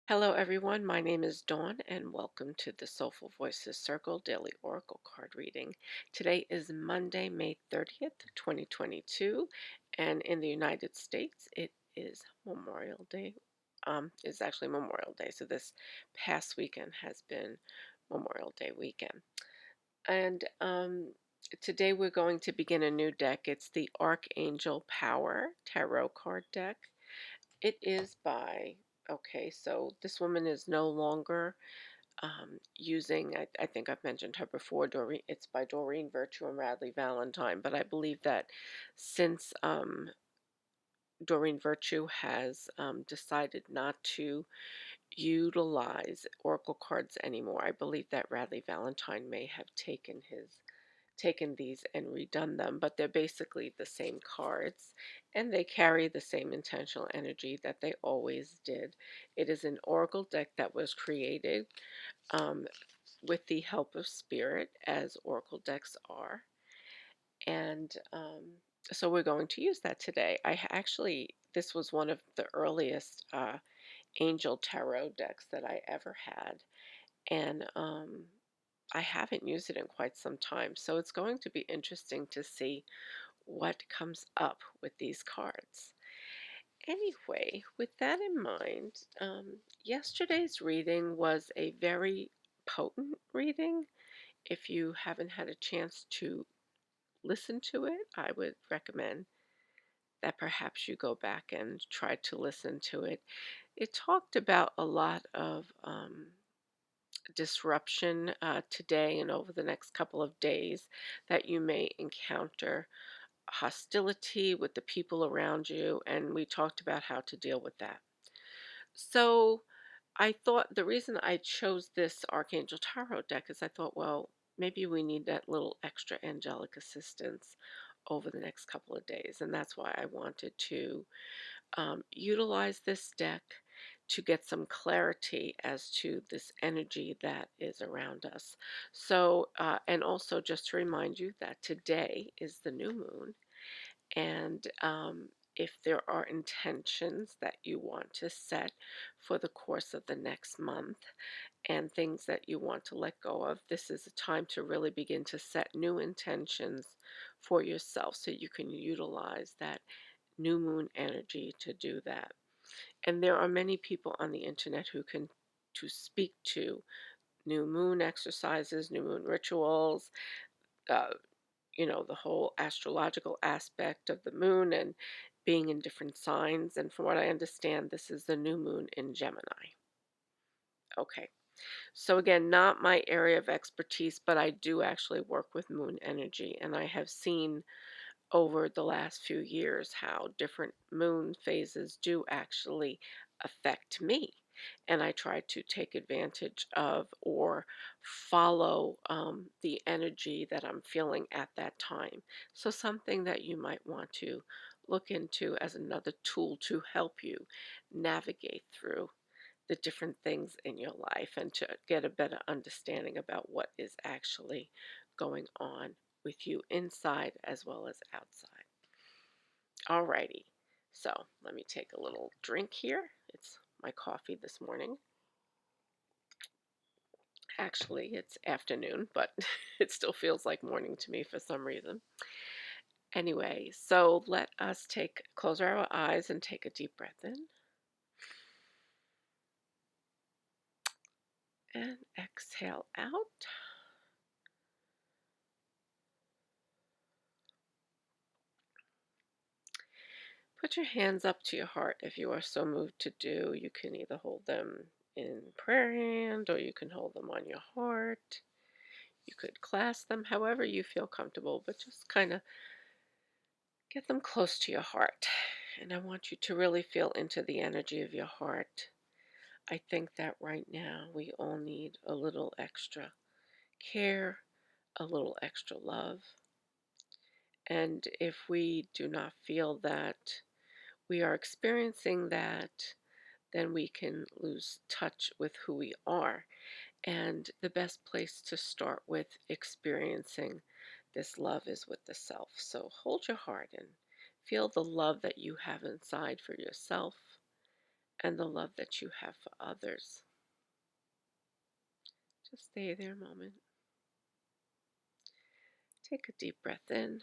Hello, everyone. My name is Dawn, and welcome to the Soulful Voices Circle Daily Oracle Card Reading. Today is Monday, May 30th, 2022, and in the United States, it is Memorial Day. It's actually Memorial Day, so this past weekend has been Memorial Day weekend. And today we're going to begin a new deck. It's the Archangel Power Tarot card deck. It is by, okay, so this woman is no longer using, I think I've mentioned her before, Doreen. It's by Doreen Virtue and Radley Valentine, but I believe that since Doreen Virtue has decided not to utilize Oracle cards anymore, I believe that Radley Valentine may have taken these and redone them, but they're basically the same cards and they carry the same intentional energy that they always did. It is an oracle deck that was created um, with the help of spirit, as oracle decks are, and so we're going to use that today. Actually, this was one of the earliest angel tarot decks that I ever had, and I haven't used it in quite some time, so it's going to be interesting to see what comes up with these cards. Anyway, with that in mind, yesterday's reading was a very potent reading. If you haven't had a chance to listen to it, I would recommend that perhaps you go back and try to listen to it. It talked about a lot of disruption today and over the next couple of days, that you may encounter hostility with the people around you, and we talked about how to deal with that. So I thought the reason I chose this Archangel Tarot deck is I thought, well, maybe we need that little extra angelic assistance over the next couple of days, and that's why I wanted to utilize this deck to get some clarity as to this energy that is around us. So, and also just to remind you that today is the new moon, and if there are intentions that you want to set for the course of the next month and things that you want to let go of, this is a time to really begin to set new intentions for yourself so you can utilize that new moon energy to do that. And there are many people on the internet who can to speak to new moon exercises, new moon rituals, uh, the whole astrological aspect of the moon and being in different signs. And from what I understand, this is the new moon in Gemini. Okay. So again, not my area of expertise, but I do actually work with moon energy, and I have seen over the last few years how different moon phases do actually affect me. And I try to take advantage of or follow the energy that I'm feeling at that time. So, something that you might want to look into as another tool to help you navigate through the different things in your life and to get a better understanding about what is actually going on with you inside as well as outside. Alrighty, so let me take a little drink here. It's my coffee this morning. Actually, it's afternoon, but it still feels like morning to me for some reason. Anyway, so let us close our eyes and take a deep breath in. And exhale out. Put your hands up to your heart if you are so moved to do. You can either hold them in prayer hand or you can hold them on your heart. You could clasp them however you feel comfortable, but just kind of get them close to your heart. And I want you to really feel into the energy of your heart. I think that right now we all need a little extra care, a little extra love. And if we do not feel that we are experiencing that, then we can lose touch with who we are. And the best place to start with experiencing this love is with the self. So hold your heart and feel the love that you have inside for yourself. and the love that you have for others. Just stay there a moment. Take a deep breath in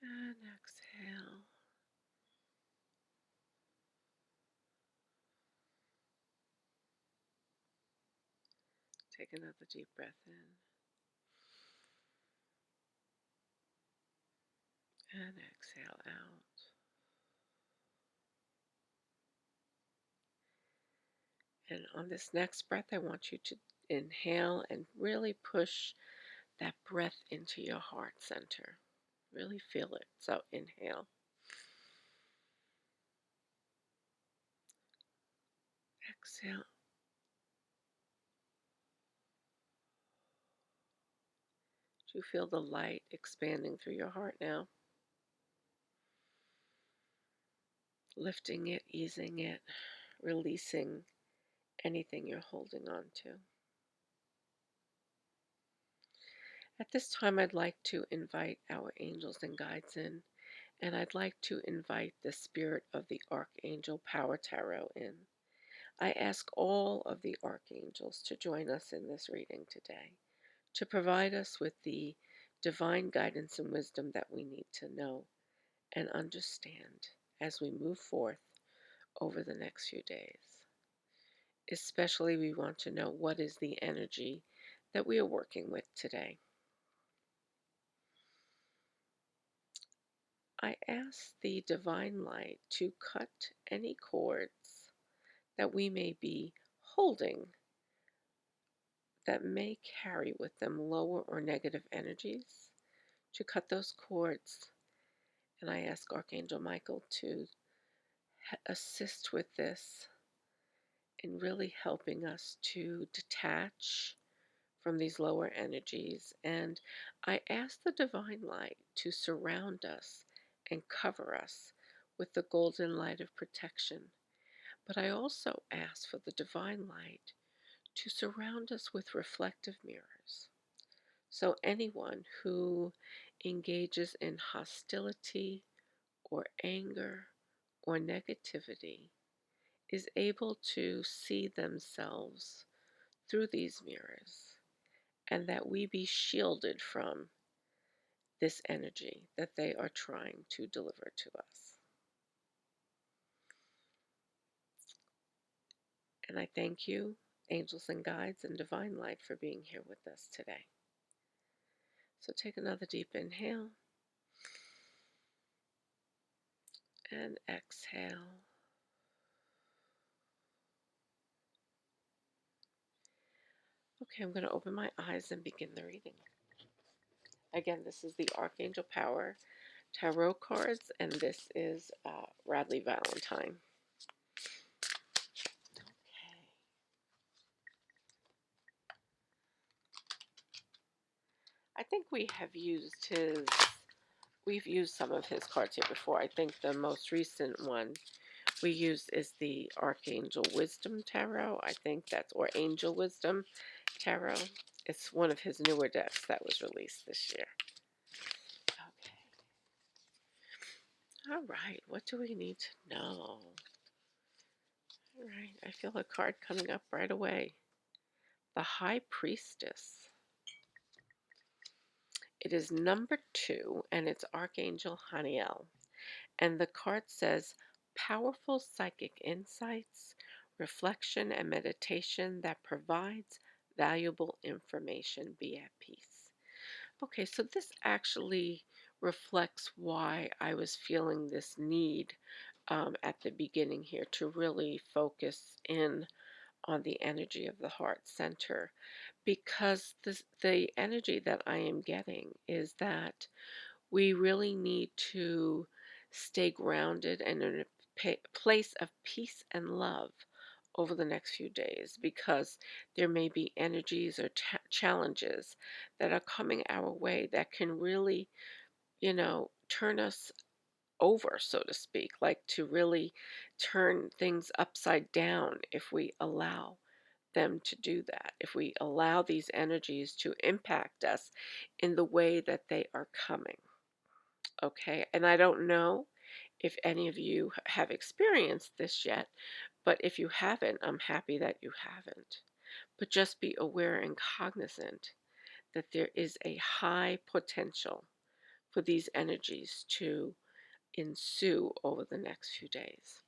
and exhale. Take another deep breath in and exhale out. And on this next breath, I want you to inhale and really push that breath into your heart center. Really feel it. So inhale, exhale. Do you feel the light expanding through your heart now? Lifting it, easing it, releasing anything you're holding on to. At this time, I'd like to invite our angels and guides in, and I'd like to invite the spirit of the Archangel Power Tarot in. I ask all of the archangels to join us in this reading today, to provide us with the divine guidance and wisdom that we need to know and understand as we move forth over the next few days. Especially, we want to know what is the energy that we are working with today. I ask the divine light to cut any cords that we may be holding that may carry with them lower or negative energies, to cut those cords. And I ask Archangel Michael to assist with this in really helping us to detach from these lower energies. And I ask the divine light to surround us and cover us with the golden light of protection. But I also ask for the divine light to surround us with reflective mirrors. So anyone who engages in hostility or anger or negativity is able to see themselves through these mirrors, and that we be shielded from this energy that they are trying to deliver to us. And I thank you, angels and guides and divine light, for being here with us today. So take another deep inhale and exhale. Okay, I'm going to open my eyes and begin the reading. Again, this is the Archangel Power Tarot cards, and this is Radley Valentine. Okay. I think we've used some of his cards here before. I think the most recent one we used is the Archangel Wisdom Tarot. I think that's, or Angel Wisdom Tarot. It's one of his newer decks that was released this year. Okay. All right. What do we need to know? All right. I feel a card coming up right away. The High Priestess. It is number 2, and it's Archangel Haniel. And the card says, powerful psychic insights, reflection, and meditation that provides valuable information. Be at peace. Okay, so this actually reflects why I was feeling this need at the beginning here to really focus in on the energy of the heart center, because the energy that I am getting is that we really need to stay grounded and in a place of peace and love over the next few days, because there may be energies or challenges that are coming our way that can really, turn us over, so to speak, like to really turn things upside down if we allow them to do that, if we allow these energies to impact us in the way that they are coming. Okay, and I don't know if any of you have experienced this yet, but if you haven't, I'm happy that you haven't. But just be aware and cognizant that there is a high potential for these energies to ensue over the next few days.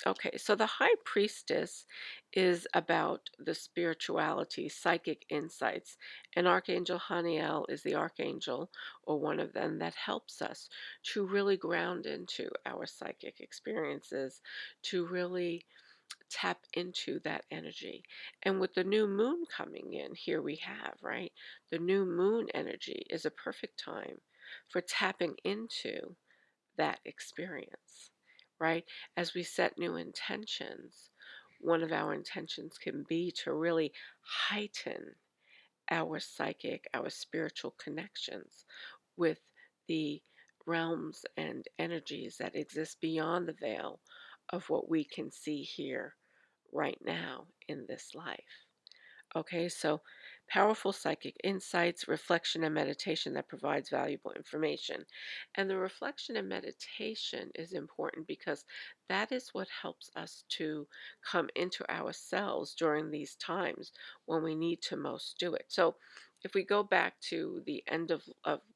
Okay, so the High Priestess is about the spirituality, psychic insights, and Archangel Haniel is the archangel or one of them that helps us to really ground into our psychic experiences, to really tap into that energy. And with the new moon coming in, here we have, right? The new moon energy is a perfect time for tapping into that experience, right? As we set new intentions, one of our intentions can be to really heighten our psychic, our spiritual connections with the realms and energies that exist beyond the veil of what we can see here right now in this life. Okay, so powerful psychic insights, reflection, and meditation that provides valuable information. And the reflection and meditation is important because that is what helps us to come into ourselves during these times when we need to most do it. So if we go back to the end of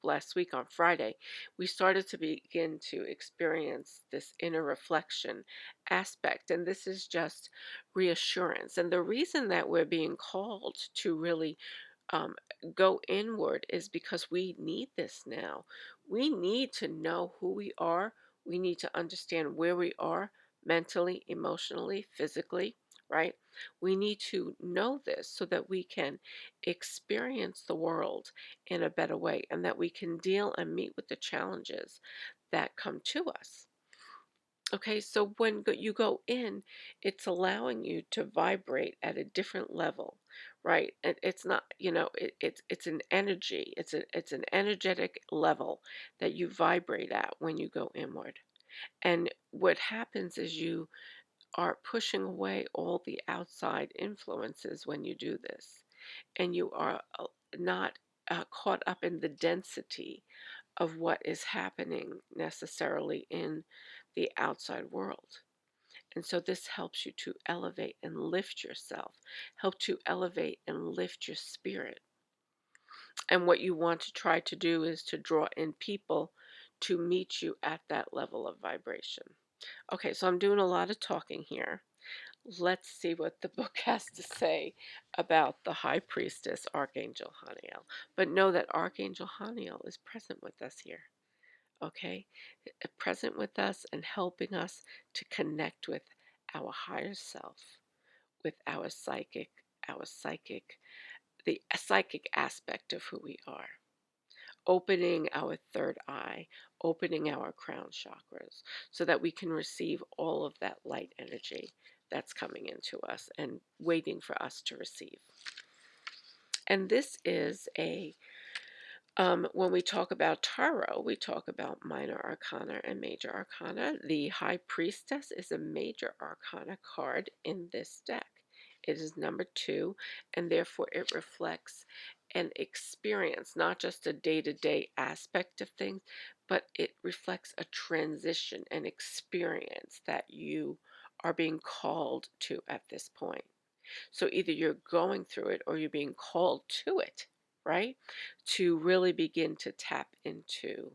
last week on Friday, we started to begin to experience this inner reflection aspect. And this is just reassurance. And the reason that we're being called to really um, go inward is because we need this now. We need to know who we are. We need to understand where we are mentally, emotionally, physically, right? We need to know this so that we can experience the world in a better way and that we can deal and meet with the challenges that come to us. Okay, so when you go in, it's allowing you to vibrate at a different level, right? It's not, it's an energy. It's an energetic level that you vibrate at when you go inward. And what happens is you are pushing away all the outside influences when you do this, and you are not caught up in the density of what is happening necessarily in the outside world. And so this helps you to elevate and lift yourself, help to elevate and lift your spirit. And what you want to try to do is to draw in people to meet you at that level of vibration. Okay, so I'm doing a lot of talking here. Let's see what the book has to say about the High Priestess, Archangel Haniel. But know that Archangel Haniel is present with us here. Okay, present with us and helping us to connect with our higher self, with our psychic, the psychic aspect of who we are, opening our third eye, opening our crown chakras so that we can receive all of that light energy that's coming into us and waiting for us to receive. And this is when we talk about tarot, we talk about minor arcana and major arcana. The High Priestess is a major arcana card in this deck. It is number 2, and therefore it reflects an experience, not just a day-to-day aspect of things, but it reflects a transition, an experience that you are being called to at this point. So either you're going through it or you're being called to it, right? To really begin to tap into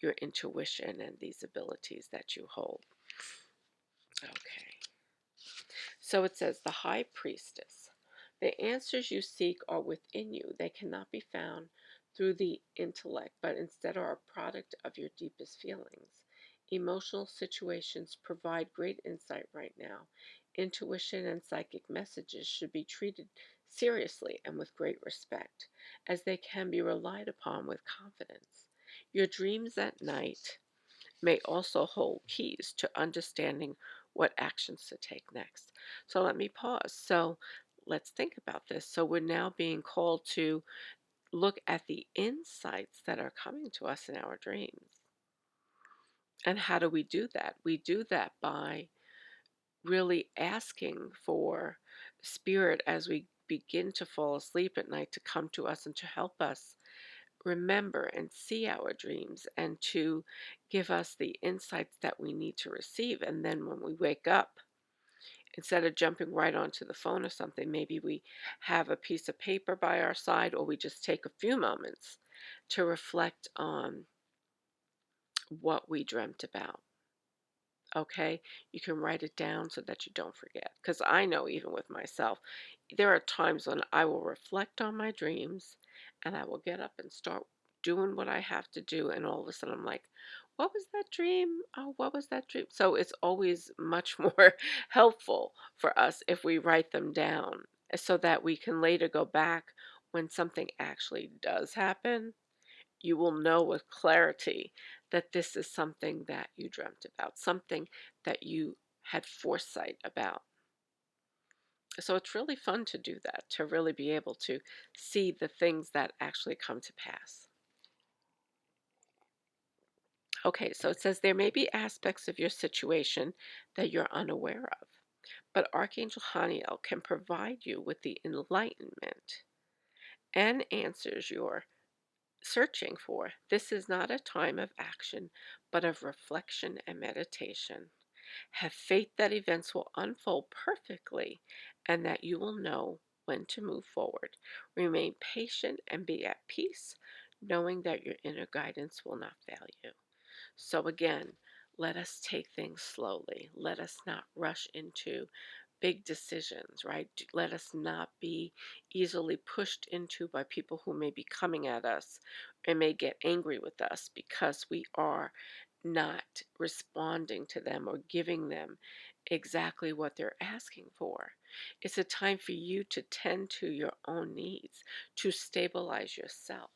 your intuition and these abilities that you hold. Okay. So it says, the High Priestess. The answers you seek are within you. They cannot be found through the intellect, but instead are a product of your deepest feelings. Emotional situations provide great insight right now. Intuition and psychic messages should be treated seriously and with great respect, as they can be relied upon with confidence. Your dreams at night may also hold keys to understanding what actions to take next. So let me pause. So let's think about this. So we're now being called to look at the insights that are coming to us in our dreams. And how do we do that? We do that by really asking for spirit as we begin to fall asleep at night to come to us and to help us remember and see our dreams and to give us the insights that we need to receive. And then when we wake up, instead of jumping right onto the phone or something, maybe we have a piece of paper by our side, or we just take a few moments to reflect on what we dreamt about. Okay, you can write it down so that you don't forget. Because I know, even with myself, there are times when I will reflect on my dreams and I will get up and start doing what I have to do. And all of a sudden, I'm like, what was that dream? Oh, what was that dream? So it's always much more helpful for us if we write them down so that we can later go back when something actually does happen. You will know with clarity that this is something that you dreamt about, something that you had foresight about. So it's really fun to do that, to really be able to see the things that actually come to pass. Okay, so it says there may be aspects of your situation that you're unaware of, but Archangel Haniel can provide you with the enlightenment and answers you're searching for. This is not a time of action, but of reflection and meditation. Have faith that events will unfold perfectly and that you will know when to move forward. Remain patient and be at peace, knowing that your inner guidance will not fail you. So, again, let us take things slowly. Let us not rush into big decisions, right? Let us not be easily pushed into by people who may be coming at us and may get angry with us because we are not responding to them or giving them exactly what they're asking for. It's a time for you to tend to your own needs, to stabilize yourself,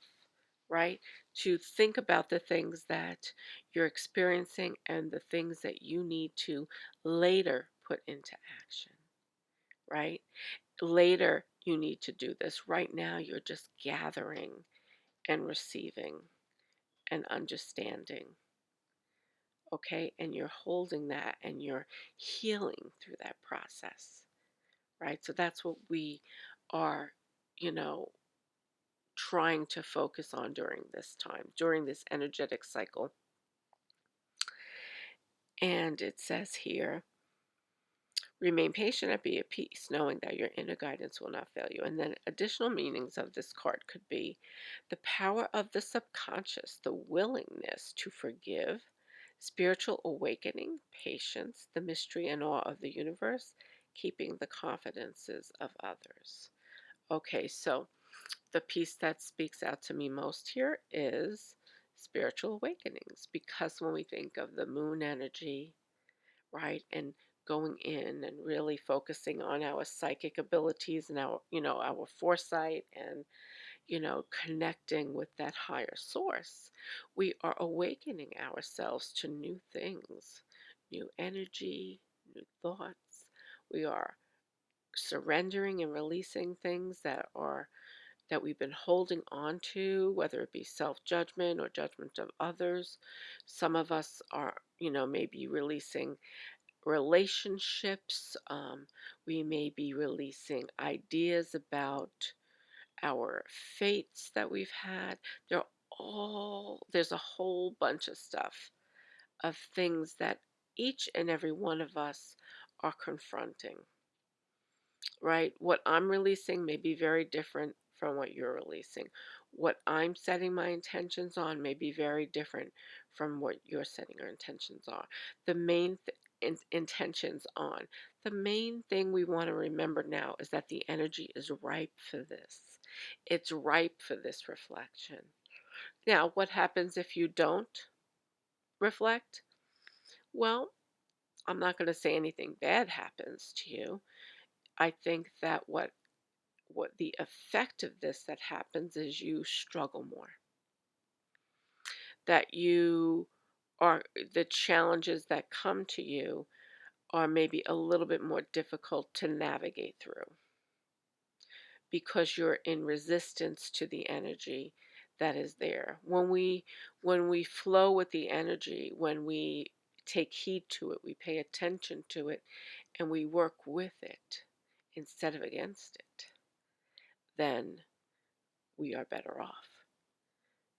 right? To think about the things that you're experiencing and the things that you need to later put into action, right? Later, you need to do this. Right now, you're just gathering and receiving and understanding, okay? And you're holding that and you're healing through that process, right? So that's what we are, you know, trying to focus on during this time, during this energetic cycle. And it says here, remain patient and be at peace, knowing that your inner guidance will not fail you. And then additional meanings of this card could be the power of the subconscious, the willingness to forgive, spiritual awakening, patience, the mystery and awe of the universe, keeping the confidences of others. Okay, so the piece that speaks out to me most here is spiritual awakenings, because when we think of the moon energy, right, and going in and really focusing on our psychic abilities and our, our foresight and, connecting with that higher source, we are awakening ourselves to new things, new energy, new thoughts. We are surrendering and releasing things that we've been holding on to, whether it be self-judgment or judgment of others. Some of us are, maybe releasing relationships. We may be releasing ideas about our fates that we've had. There's a whole bunch of stuff, of things that each and every one of us are confronting, right? What I'm releasing may be very different from what you're releasing. What I'm setting my intentions on may be very different from what you're setting your intentions on. The main intentions on. The main thing we want to remember now is that the energy is ripe for this. It's ripe for this reflection. Now, what happens if you don't reflect? Well, I'm not going to say anything bad happens to you. I think that what the effect of this that happens is you struggle more, that you are, the challenges that come to you are maybe a little bit more difficult to navigate through because you're in resistance to the energy that is there. When we flow with the energy, when we take heed to it, we pay attention to it, and we work with it instead of against it, then we are better off.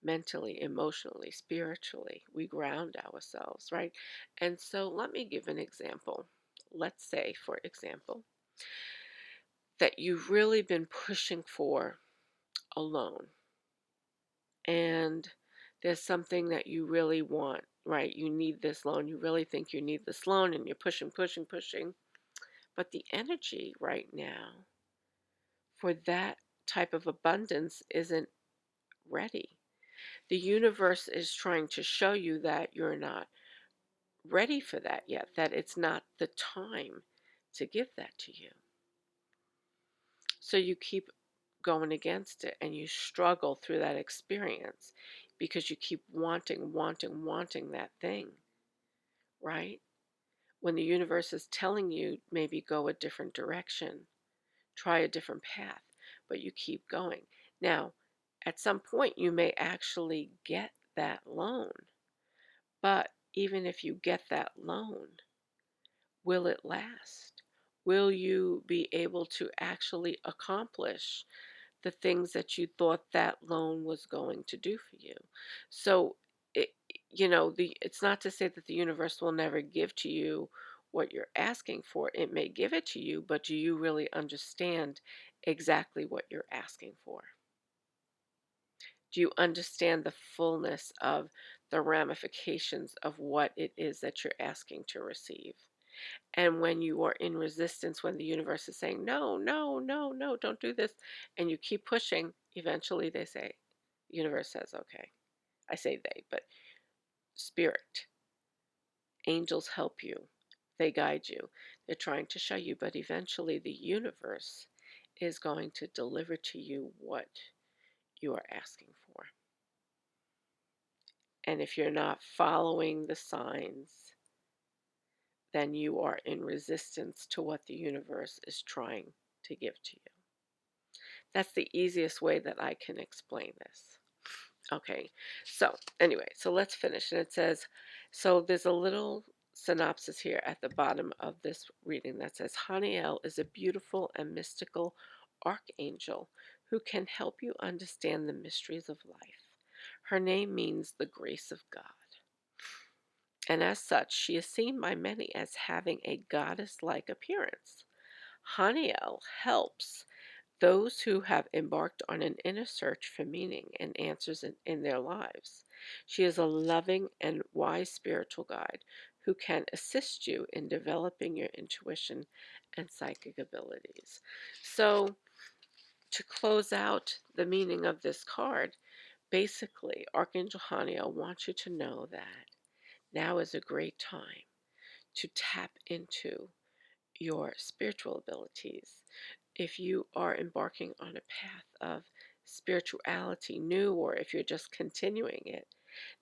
mentally, emotionally, spiritually. We ground ourselves, right? And so let me give an example. Let's say, for example, that you've really been pushing for a loan and there's something that you really want, right? You need this loan. You really think you need this loan and you're pushing, pushing, pushing. But the energy right now for that type of abundance isn't ready. The universe is trying to show you that you're not ready for that yet, that it's not the time to give that to you. So you keep going against it and you struggle through that experience because you keep wanting, wanting, wanting that thing, right? When the universe is telling you maybe go a different direction, try a different path, but you keep going. Now, at some point, you may actually get that loan, but even if you get that loan, will it last? Will you be able to actually accomplish the things that you thought that loan was going to do for you? So, it, it's not to say that the universe will never give to you what you're asking for. It may give it to you, but do you really understand exactly what you're asking for? Do you understand the fullness of the ramifications of what it is that you're asking to receive? And when you are in resistance, when the universe is saying, no, no, no, no, don't do this, and you keep pushing, eventually they say, the universe says, okay. I say they, but spirit, angels help you. They guide you. They're trying to show you, but eventually the universe is going to deliver to you what you are asking for. And if you're not following the signs, then you are in resistance to what the universe is trying to give to you. That's the easiest way that I can explain this. Okay, so anyway, so let's finish. And it says, so there's a little synopsis here at the bottom of this reading that says, Haniel is a beautiful and mystical archangel who can help you understand the mysteries of life. Her name means the grace of God. And as such, she is seen by many as having a goddess like appearance. Haniel helps those who have embarked on an inner search for meaning and answers in their lives. She is a loving and wise spiritual guide who can assist you in developing your intuition and psychic abilities. So, to close out the meaning of this card, basically, Archangel Haniel wants you to know that now is a great time to tap into your spiritual abilities. If you are embarking on a path of spirituality new, or if you're just continuing it,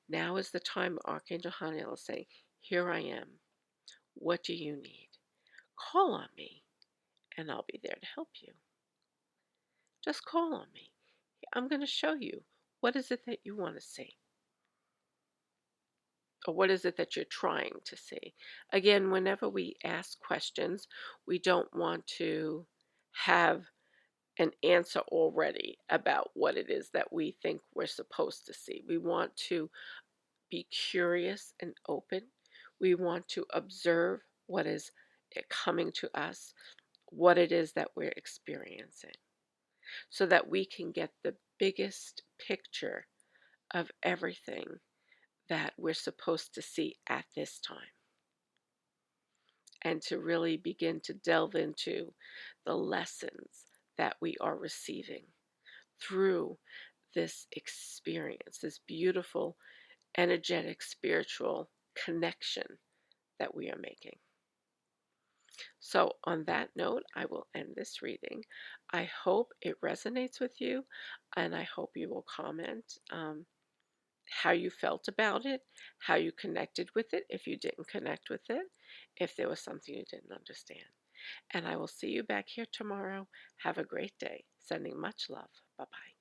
now is the time Archangel Haniel is saying, here I am. What do you need? Call on me and I'll be there to help you. Just call on me. I'm going to show you what is it that you want to see, or what is it that you're trying to see. Again, whenever we ask questions, we don't want to have an answer already about what it is that we think we're supposed to see. We want to be curious and open. We want to observe what is coming to us, what it is that we're experiencing, so that we can get the biggest picture of everything that we're supposed to see at this time, and to really begin to delve into the lessons that we are receiving through this experience, this beautiful, energetic, spiritual connection that we are making. So, on that note, I will end this reading. I hope it resonates with you, and I hope you will comment how you felt about it, how you connected with it, if you didn't connect with it, if there was something you didn't understand. And I will see you back here tomorrow. Have a great day. Sending much love. Bye bye.